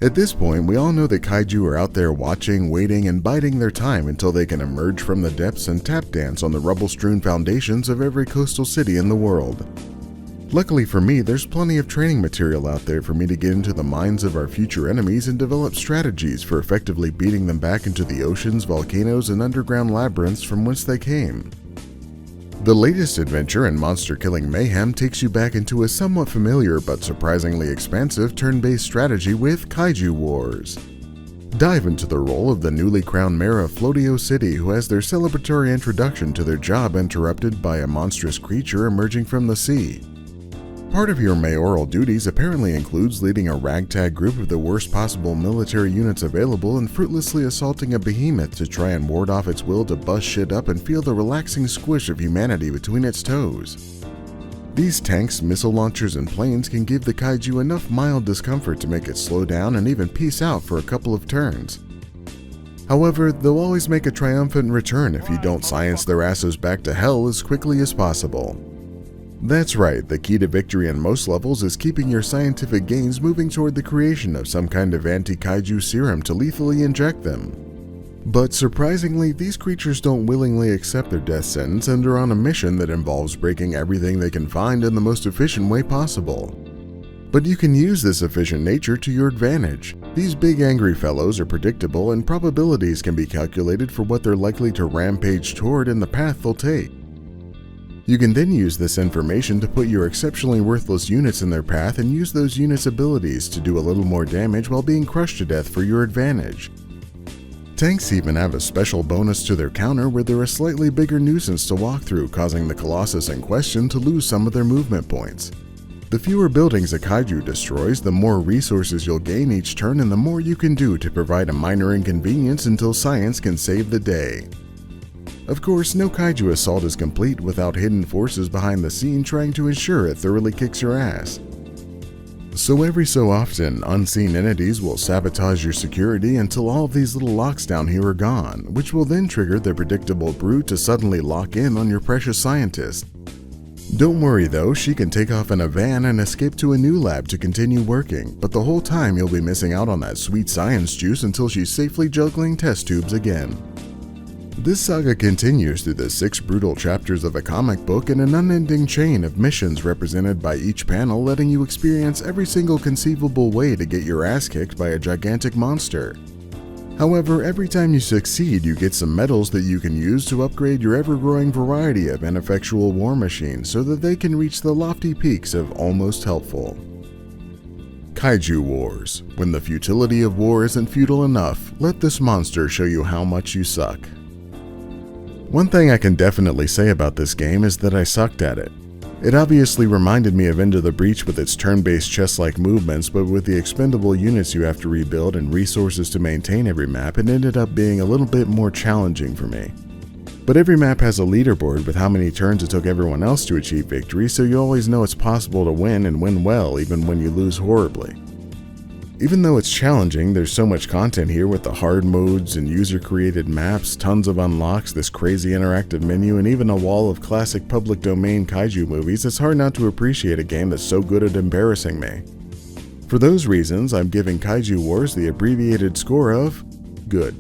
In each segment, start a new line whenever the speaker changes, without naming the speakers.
At this point, we all know that kaiju are out there watching, waiting, and biding their time until they can emerge from the depths and tap dance on the rubble-strewn foundations of every coastal city in the world. Luckily for me, there's plenty of training material out there for me to get into the minds of our future enemies and develop strategies for effectively beating them back into the oceans, volcanoes, and underground labyrinths from whence they came. The latest adventure in monster-killing mayhem takes you back into a somewhat familiar but surprisingly expansive turn-based strategy with Kaiju Wars. Dive into the role of the newly crowned mayor of Flotio City, who has their celebratory introduction to their job interrupted by a monstrous creature emerging from the sea. Part of your mayoral duties apparently includes leading a ragtag group of the worst possible military units available and fruitlessly assaulting a behemoth to try and ward off its will to bust shit up and feel the relaxing squish of humanity between its toes. These tanks, missile launchers, and planes can give the kaiju enough mild discomfort to make it slow down and even peace out for a couple of turns. However, they'll always make a triumphant return if you don't science their asses back to hell as quickly as possible. That's right, the key to victory in most levels is keeping your scientific gains moving toward the creation of some kind of anti-kaiju serum to lethally inject them. But surprisingly, these creatures don't willingly accept their death sentence and are on a mission that involves breaking everything they can find in the most efficient way possible. But you can use this efficient nature to your advantage. These big angry fellows are predictable and probabilities can be calculated for what they're likely to rampage toward and the path they'll take. You can then use this information to put your exceptionally worthless units in their path and use those units' abilities to do a little more damage while being crushed to death for your advantage. Tanks even have a special bonus to their counter where they're a slightly bigger nuisance to walk through, causing the Colossus in question to lose some of their movement points. The fewer buildings a kaiju destroys, the more resources you'll gain each turn and the more you can do to provide a minor inconvenience until science can save the day. Of course, no kaiju assault is complete without hidden forces behind the scene trying to ensure it thoroughly kicks your ass. So every so often, unseen entities will sabotage your security until all of these little locks down here are gone, which will then trigger the predictable brute to suddenly lock in on your precious scientist. Don't worry though, she can take off in a van and escape to a new lab to continue working, but the whole time you'll be missing out on that sweet science juice until she's safely juggling test tubes again. This saga continues through the 6 brutal chapters of a comic book and an unending chain of missions represented by each panel, letting you experience every single conceivable way to get your ass kicked by a gigantic monster. However, every time you succeed, you get some medals that you can use to upgrade your ever-growing variety of ineffectual war machines so that they can reach the lofty peaks of almost helpful. Kaiju Wars. When the futility of war isn't futile enough, let this monster show you how much you suck. One thing I can definitely say about this game is that I sucked at it. It obviously reminded me of Into the Breach with its turn-based chess-like movements, but with the expendable units you have to rebuild and resources to maintain every map, it ended up being a little bit more challenging for me. But every map has a leaderboard with how many turns it took everyone else to achieve victory, so you always know it's possible to win and win well even when you lose horribly. Even though it's challenging, there's so much content here with the hard modes and user-created maps, tons of unlocks, this crazy interactive menu, and even a wall of classic public domain kaiju movies, it's hard not to appreciate a game that's so good at embarrassing me. For those reasons, I'm giving Kaiju Wars the abbreviated score of good.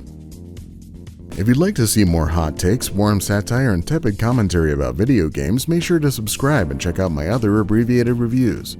If you'd like to see more hot takes, warm satire, and tepid commentary about video games, make sure to subscribe and check out my other abbreviated reviews.